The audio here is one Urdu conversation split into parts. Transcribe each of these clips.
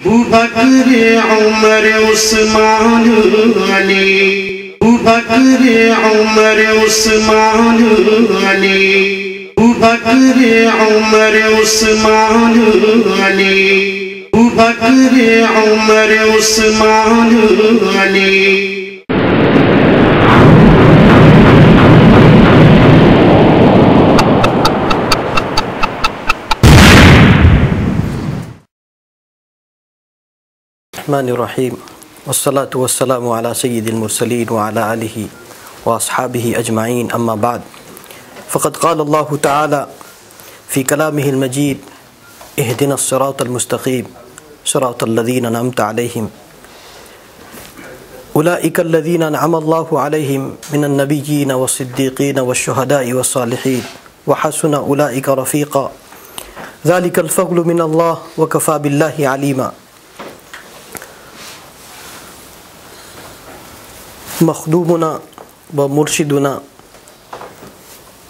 ابوبکر عمر عثمان علی، ابوبکر عمر عثمان علی، ابوبکر عمر عثمان علی، ابوبکر عمر عثمان علی۔ الرحمن الرحیم والصلاة والسلام علی سید المرسلین وعلی آلہ واصحابہ اجمعین، اما بعد، فقد قال اللہ تعالی فی کلامہ المجید اہدنا الصراط المستقیم صراط الذین انعمت علیہم اولئک الذین انعم اللہ علیہم من النبیین والصدیقین والشہداء والصالحین وحسن اولئک رفیقا ذلک الفضل من اللہ وکفی باللہ علیما۔ مخدومنا و مرشدنا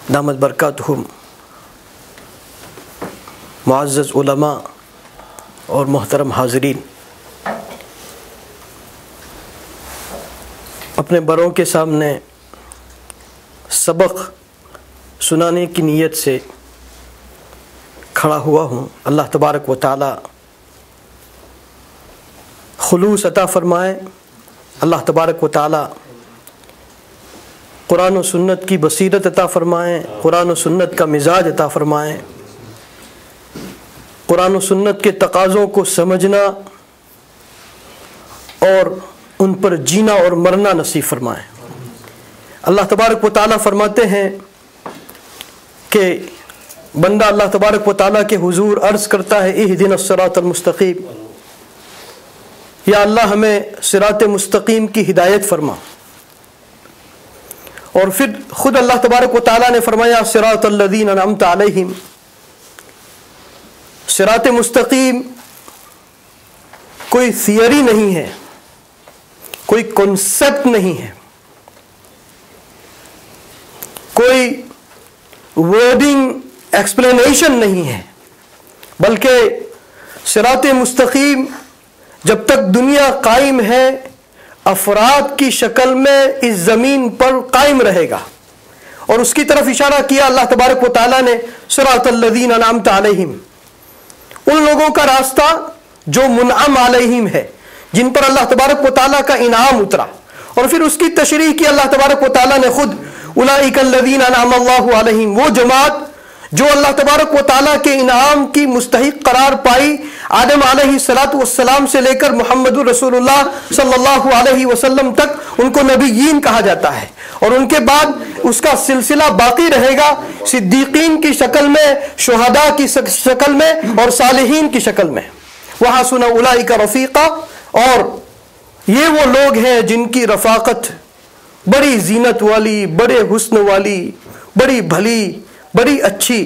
دامت برکاتہم، معزز علماء اور محترم حاضرین، اپنے بڑوں کے سامنے سبق سنانے کی نیت سے کھڑا ہوا ہوں۔ اللہ تبارک و تعالی خلوص عطا فرمائے، اللہ تبارک و تعالی قرآن و سنت کی بصیرت عطا فرمائیں، قرآن و سنت کا مزاج عطا فرمائیں، قرآن و سنت کے تقاضوں کو سمجھنا اور ان پر جینا اور مرنا نصیب فرمائیں۔ اللہ تبارک و تعالی فرماتے ہیں کہ بندہ اللہ تبارک و تعالی کے حضور عرض کرتا ہے اہدنا الصراط المستقیم، یا اللہ ہمیں صراط مستقیم کی ہدایت فرما، اور پھر خود اللہ تبارک و تعالیٰ نے فرمایا صراط الذین انعمت علیہم۔ صراط مستقیم کوئی تھیوری نہیں ہے، کوئی کنسپٹ نہیں ہے، کوئی ورڈنگ ایکسپلینیشن نہیں ہے، بلکہ صراط مستقیم جب تک دنیا قائم ہے افراد کی شکل میں اس زمین پر قائم رہے گا، اور اس کی طرف اشارہ کیا اللہ تبارک و تعالیٰ نے صراط الذین انعمت علیہم، ان لوگوں کا راستہ جو منعم علیہم ہے، جن پر اللہ تبارک و تعالیٰ کا انعام اترا، اور پھر اس کی تشریح کی اللہ تبارک و تعالیٰ نے خود اولئک الذین انعم اللہ علیہم، وہ جماعت جو اللہ تبارک و تعالیٰ کے انعام کی مستحق قرار پائی، آدم علیہ السلام سے لے کر محمد رسول اللہ صلی اللہ علیہ وسلم تک ان کو نبیین کہا جاتا ہے، اور ان کے بعد اس کا سلسلہ باقی رہے گا صدیقین کی شکل میں، شہداء کی شکل میں، اور صالحین کی شکل میں۔ وحسن اولئک رفیقا، اور یہ وہ لوگ ہیں جن کی رفاقت بڑی زینت والی، بڑے حسن والی، بڑی بھلی، بڑی اچھی۔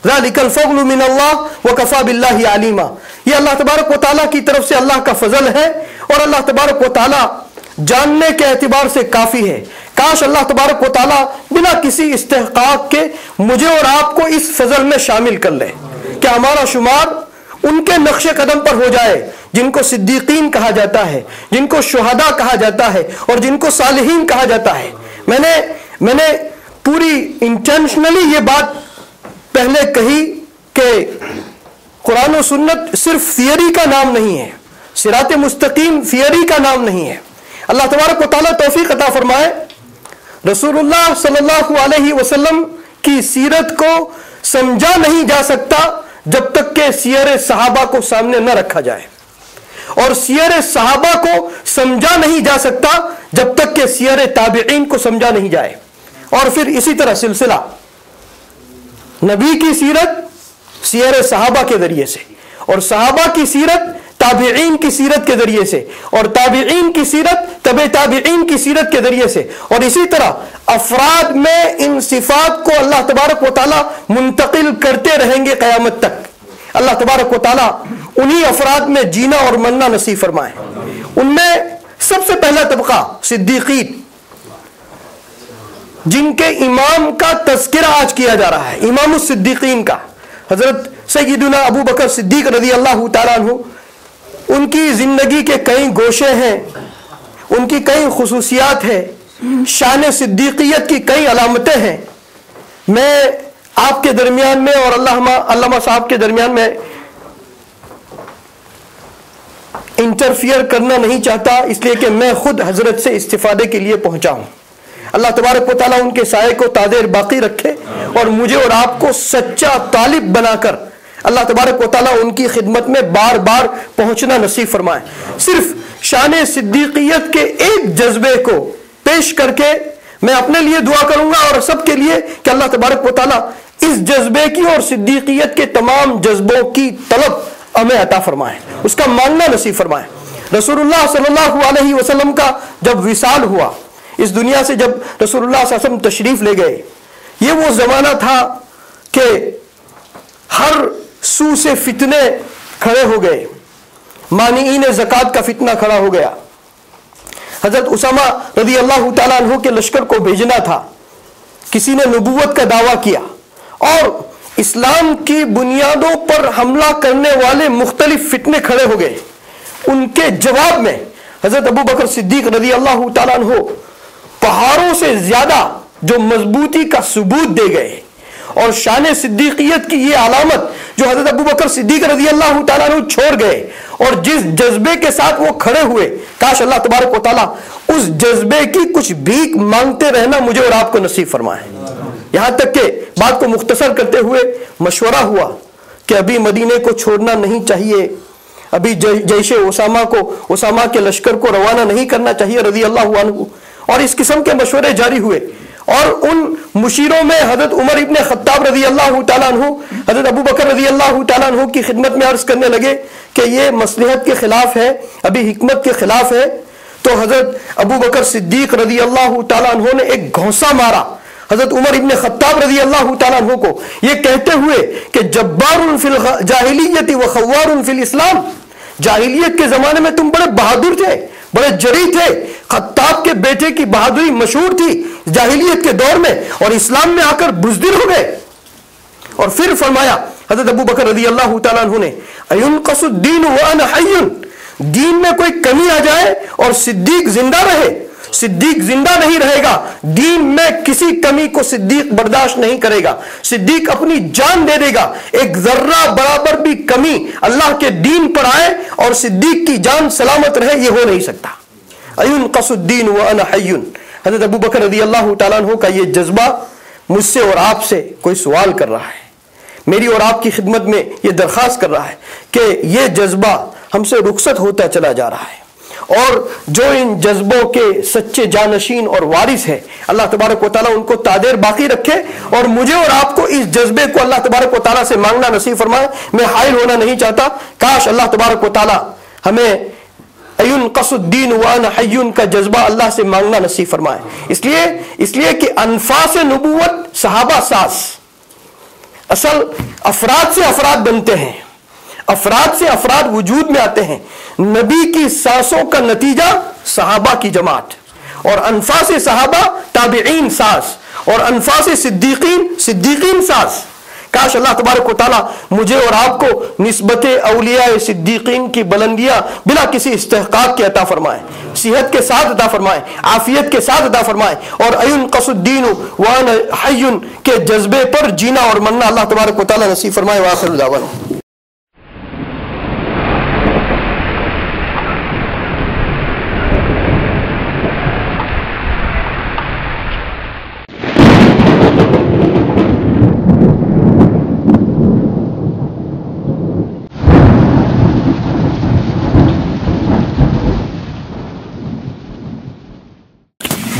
ذالک الفضل من اللہ وکفی باللہ علیما، یہ اللہ تبارک و تعالیٰ کی طرف سے اللہ کا فضل ہے، اور اللہ تبارک و تعالیٰ جاننے کے اعتبار سے کافی ہے۔ کاش اللہ تبارک و تعالیٰ بنا کسی استحقاق کے مجھے اور آپ کو اس فضل میں شامل کر لے کہ ہمارا شمار ان کے نقش قدم پر ہو جائے جن کو صدیقین کہا جاتا ہے، جن کو شہداء کہا جاتا ہے، اور جن کو صالحین کہا جاتا ہے۔ میں نے پوری انٹینشنلی یہ بات پہلے کہی کہ قرآن و سنت صرف تھیوری کا نام نہیں ہے، صراط مستقیم تھیوری کا نام نہیں ہے۔ اللہ تبارک و تعالیٰ توفیق عطا فرمائے، رسول اللہ صلی اللہ علیہ وسلم کی سیرت کو سمجھا نہیں جا سکتا جب تک کہ سیر صحابہ کو سامنے نہ رکھا جائے، اور سیر صحابہ کو سمجھا نہیں جا سکتا جب تک کہ سیر تابعین کو سمجھا نہیں جائے، اور پھر اسی طرح سلسلہ نبی کی سیرت سیر صحابہ کے ذریعے سے، اور صحابہ کی سیرت تابعین کی سیرت کے ذریعے سے، اور تابعین کی سیرت تبع تابعین کی سیرت کے ذریعے سے، اور اسی طرح افراد میں ان صفات کو اللہ تبارک و تعالیٰ منتقل کرتے رہیں گے قیامت تک۔ اللہ تبارک و تعالیٰ انہی افراد میں جینا اور مرنا نصیب فرمائے۔ ان میں سب سے پہلا طبقہ صدیقین، جن کے امام کا تذکرہ آج کیا جا رہا ہے، امام الصدیقین کا، حضرت سیدنا ابو بکر صدیق رضی اللہ تعالیٰ عنہ ان کی زندگی کے کئی گوشے ہیں، ان کی کئی خصوصیات ہیں، شان صدیقیت کی کئی علامتیں ہیں. میں آپ کے درمیان میں اور علامہ صاحب کے درمیان میں انٹرفیئر کرنا نہیں چاہتا، اس لیے کہ میں خود حضرت سے استفادے کے لیے پہنچا ہوں. اللہ تبارک و تعالیٰ ان کے سائے کو تادیر باقی رکھے اور مجھے اور آپ کو سچا طالب بنا کر اللہ تبارک و تعالیٰ ان کی خدمت میں بار بار پہنچنا نصیب فرمائے. صرف شان صدیقیت کے ایک جذبے کو پیش کر کے میں اپنے لیے دعا کروں گا اور سب کے لیے کہ اللہ تبارک و تعالیٰ اس جذبے کی اور صدیقیت کے تمام جذبوں کی طلب ہمیں عطا فرمائے، اس کا مانگنا نصیب فرمائے. رسول اللہ صلی اللہ علیہ وسلم کا جب وصال ہوا اس دنیا سے، جب رسول اللہ صلی اللہ علیہ وسلم تشریف لے گئے، یہ وہ زمانہ تھا کہ ہر سو سے فتنے کھڑے ہو گئے. مانعین زکوٰۃ کا فتنہ کھڑا ہو گیا. حضرت اسامہ رضی اللہ تعالیٰ عنہ کے لشکر کو بھیجنا تھا، کسی نے نبوت کا دعویٰ کیا اور اسلام کی بنیادوں پر حملہ کرنے والے مختلف فتنے کھڑے ہو گئے. ان کے جواب میں حضرت ابو بکر صدیق رضی اللہ تعالیٰ عنہ پہاڑوں سے زیادہ جو مضبوطی کا ثبوت دے گئے اور شان صدیقیت کی یہ علامت جو حضرت ابو بکر صدیق رضی اللہ تعالیٰ عنہ چھوڑ گئے اور جس جذبے کے ساتھ وہ کھڑے ہوئے، کاش اللہ تبارک و تعالیٰ اس جذبے کی کچھ بھیک مانگتے رہنا مجھے اور آپ کو نصیب فرمائے. یہاں تک کہ بات کو مختصر کرتے ہوئے مشورہ ہوا کہ ابھی مدینے کو چھوڑنا نہیں چاہیے، ابھی جیش اسامہ کے لشکر کو روانہ نہیں کرنا چاہیے رضی اللہ عنہ. اور اس قسم کے مشورے جاری ہوئے اور ان مشیروں میں حضرت عمر ابن خطاب رضی اللہ تعالیٰ عنہ حضرت ابو بکر رضی اللہ تعالیٰ عنہ کی خدمت میں عرض کرنے لگے کہ یہ مصلحت کے خلاف ہے، ابھی حکمت کے خلاف ہے. تو حضرت ابو بکر صدیق رضی اللہ تعالیٰ عنہ نے ایک گھونسا مارا حضرت عمر ابن خطاب رضی اللہ تعالیٰ عنہ کو، یہ کہتے ہوئے کہ جبار فی الجاہلیت و خوار فی الاسلام، جاہلیت کے زمانے میں تم بڑے بہادر تھے، بڑے جری تھے، خطاب کے بیٹے کی بہادری مشہور تھی جاہلیت کے دور میں، اور اسلام میں آ کر بزدل ہو گئے. اور پھر فرمایا حضرت ابو بکر رضی اللہ تعالیٰ عنہ نے اَيُنْقَصُ الدِّينُ وَأَنَا حَيٌّ، دین میں کوئی کمی آ جائے اور صدیق زندہ رہے، صدیق زندہ نہیں رہے گا، دین میں کسی کمی کو صدیق برداشت نہیں کرے گا، صدیق اپنی جان دے دے گا. ایک ذرہ برابر بھی کمی اللہ کے دین پر آئے اور صدیق کی جان سلامت رہے، یہ ہو نہیں سکتا. اَيُنْقَصُ الدِّينُ وَأَنَا حَيٌّ. حضرت ابو بکر رضی اللہ تعالیٰ عنہ کا یہ جذبہ مجھ سے اور آپ سے کوئی سوال کر رہا ہے، میری اور آپ کی خدمت میں یہ درخواست کر رہا ہے کہ یہ جذبہ ہم سے رخصت ہوتا چلا جا رہا ہے، اور جو ان جذبوں کے سچے جانشین اور وارث ہیں اللہ تبارک و تعالیٰ ان کو تادیر باقی رکھے اور مجھے اور آپ کو اس جذبے کو اللہ تبارک و تعالیٰ سے مانگنا نصیب فرمائے. میں حائل ہونا نہیں چاہتا، کاش اللہ تبارک و تعالیٰ ہمیں اَيُنْقَصُ الدِّينُ وَأَنَا حَيٌّ کا جذبہ اللہ سے مانگنا نصیب فرمائے. اس لیے کہ انفاس نبوت صحابہ ساز، اصل افراد سے افراد بنتے ہیں، افراد سے افراد وجود میں آتے ہیں. نبی کی سانسوں کا نتیجہ صحابہ کی جماعت، اور انفاس صحابہ تابعین ساز، اور انفاس صدیقین ساز. کاش اللہ تبارک و تعالیٰ مجھے اور آپ کو نسبت اولیاء صدیقین کی بلندیاں بلا کسی استحقاق کے عطا فرمائے، صحت کے ساتھ عطا فرمائے، عافیت کے ساتھ عطا فرمائے، اور اَيُنْقَصُ الدِّينُ وَأَنَا حَيٌّ کے جذبے پر جینا اور مرنا اللہ تبارک و تعالیٰ نصیب فرمائے. وآخر دعوانا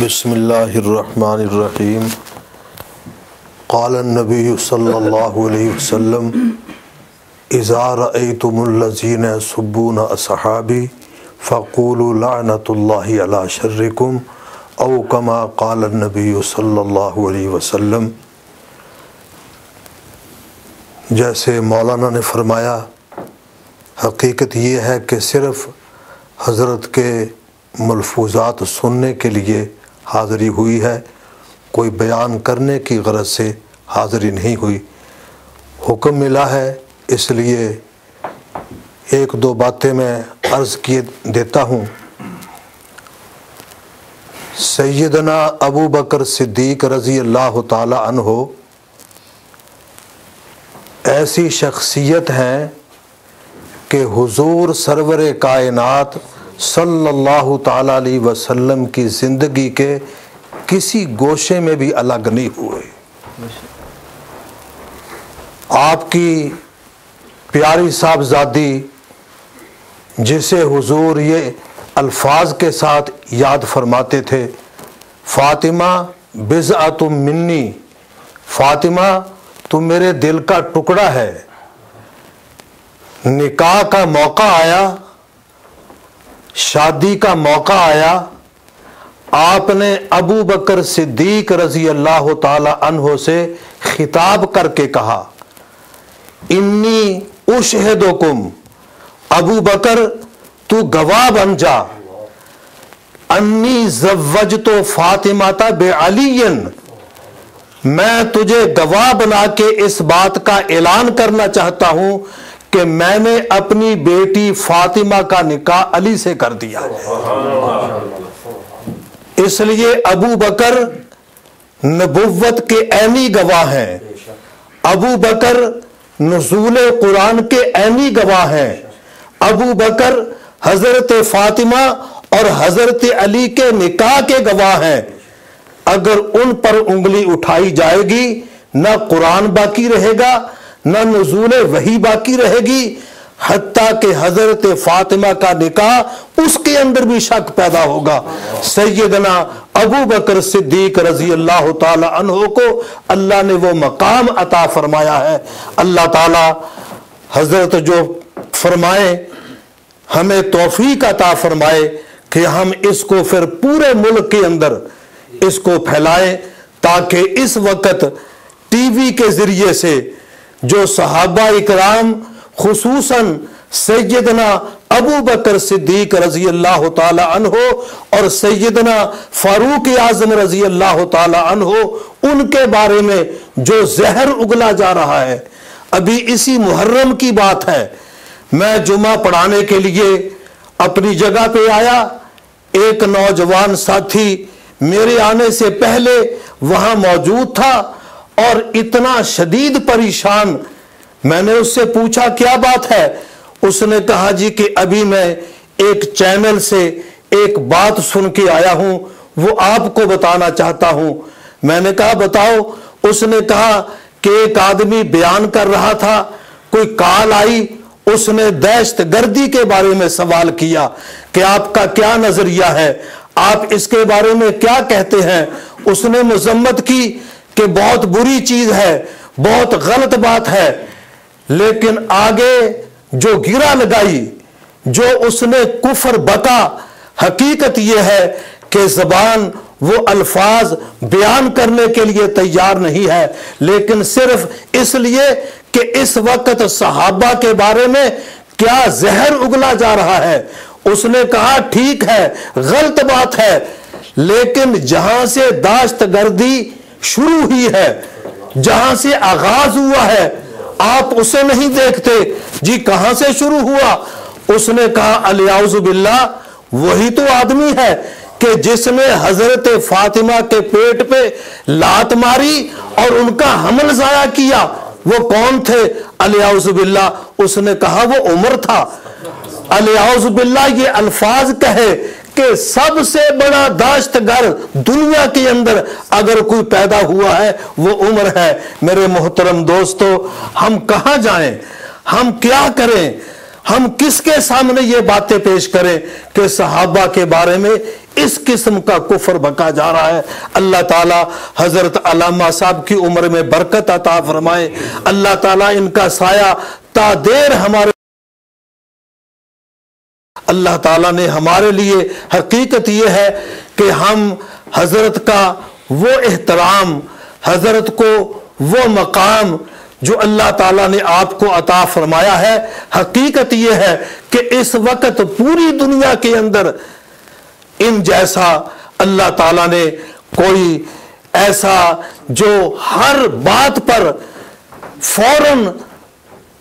بسم اللہ الرحمن الرحیم. قال النبی صلی اللہ علیہ وسلم اذا رأیتم الذین یسبون اصحابی فقولوا لعنۃ اللہ علی شرکم او کما قال النبی صلی اللہ علیہ وسلم. جیسے مولانا نے فرمایا، حقیقت یہ ہے کہ صرف حضرت کے ملفوظات سننے کے لیے حاضری ہوئی ہے، کوئی بیان کرنے کی غرض سے حاضری نہیں ہوئی. حکم ملا ہے، اس لیے ایک دو باتیں میں عرض کیے دیتا ہوں۔ سیدنا ابو بکر صدیق رضی اللہ تعالی عنہ ایسی شخصیت ہیں کہ حضور سرور کائنات صلی اللہ تعالی علیہ وسلم کی زندگی کے کسی گوشے میں بھی الگ نہیں ہوئے۔ آپ کی پیاری صاحبزادی جسے حضور یہ الفاظ کے ساتھ یاد فرماتے تھے، فاطمہ بضعۃ منی، فاطمہ تو میرے دل کا ٹکڑا ہے۔ نکاح کا موقع آیا، شادی کا موقع آیا، آپ نے ابو بکر صدیق رضی اللہ تعالی عنہ سے خطاب کر کے کہا، انی اشہدکم، ابو بکر تو گواہ بن جا، انی زوجت فاطمہ بعلی، میں تجھے گواہ بنا کے اس بات کا اعلان کرنا چاہتا ہوں کہ میں نے اپنی بیٹی فاطمہ کا نکاح علی سے کر دیا۔ اس لیے ابو بکر نبوت کے عینی گواہ ہیں، ابو بکر نزول قرآن کے عینی گواہ ہیں، ابو بکر حضرت فاطمہ اور حضرت علی کے نکاح کے گواہ ہیں۔ اگر ان پر انگلی اٹھائی جائے گی نہ قرآن باقی رہے گا نہ نزول وحی باقی رہے گی، حتیٰ کہ حضرت فاطمہ کا نکاح اس کے اندر بھی شک پیدا ہوگا۔ سیدنا ابو بکر صدیق رضی اللہ تعالی عنہ کو اللہ نے وہ مقام عطا فرمایا ہے۔ اللہ تعالی حضرت جو فرمائے، ہمیں توفیق عطا فرمائے کہ ہم اس کو پھر پورے ملک کے اندر اس کو پھیلائیں، تاکہ اس وقت ٹی وی کے ذریعے سے جو صحابہ اکرام خصوصاً سیدنا ابو بکر صدیق رضی اللہ تعالی عنہ اور سیدنا فاروق اعظم رضی اللہ تعالی عنہ، ان کے بارے میں جو زہر اگلا جا رہا ہے، ابھی اسی محرم کی بات ہے، میں جمعہ پڑھانے کے لیے اپنی جگہ پہ آیا، ایک نوجوان ساتھی میرے آنے سے پہلے وہاں موجود تھا اور اتنا شدید پریشان۔ میں نے اس سے پوچھا کیا بات ہے؟ اس نے کہا جی کہ ابھی میں ایک چینل سے ایک بات سن کے آیا ہوں، وہ آپ کو بتانا چاہتا ہوں۔ میں نے کہا بتاؤ۔ اس نے کہا کہ ایک آدمی بیان کر رہا تھا، کوئی کال آئی، اس نے دہشت گردی کے بارے میں سوال کیا کہ آپ کا کیا نظریہ ہے، آپ اس کے بارے میں کیا کہتے ہیں؟ اس نے مذمت کی کہ بہت بری چیز ہے، بہت غلط بات ہے، لیکن آگے جو گرہ لگائی، جو اس نے کفر بکا، حقیقت یہ ہے کہ زبان وہ الفاظ بیان کرنے کے لیے تیار نہیں ہے، لیکن صرف اس لیے کہ اس وقت صحابہ کے بارے میں کیا زہر اگلا جا رہا ہے۔ اس نے کہا ٹھیک ہے، غلط بات ہے، لیکن جہاں سے دہشت گردی شروع ہوئی ہے، جہاں سے آغاز ہوا ہے، آپ اسے نہیں دیکھتے جی کہاں سے شروع ہوا؟ اس نے کہا الیاعوذ باللہ، وہی تو آدمی ہے کہ جس نے حضرت فاطمہ کے پیٹ پہ لات ماری اور ان کا حمل ضائع کیا۔ وہ کون تھے؟ الیاعوذ باللہ۔ اس نے کہا وہ عمر تھا۔ الیاعوذ باللہ یہ الفاظ کہے کہ سب سے بڑا دہشت گرد دنیا کے اندر اگر کوئی پیدا ہوا ہے وہ عمر ہے۔ میرے محترم دوستو، ہم کہاں جائیں؟ ہم کیا کریں؟ ہم کس کے سامنے یہ باتیں پیش کریں کہ صحابہ کے بارے میں اس قسم کا کفر بکا جا رہا ہے؟ اللہ تعالیٰ حضرت علامہ صاحب کی عمر میں برکت عطا فرمائے، اللہ تعالیٰ ان کا سایہ تا دیر ہمارے، اللہ تعالیٰ نے ہمارے لیے، حقیقت یہ ہے کہ ہم حضرت کا وہ احترام، حضرت کو وہ مقام جو اللہ تعالیٰ نے آپ کو عطا فرمایا ہے، حقیقت یہ ہے کہ اس وقت پوری دنیا کے اندر ان جیسا اللہ تعالیٰ نے کوئی ایسا جو ہر بات پر فوراً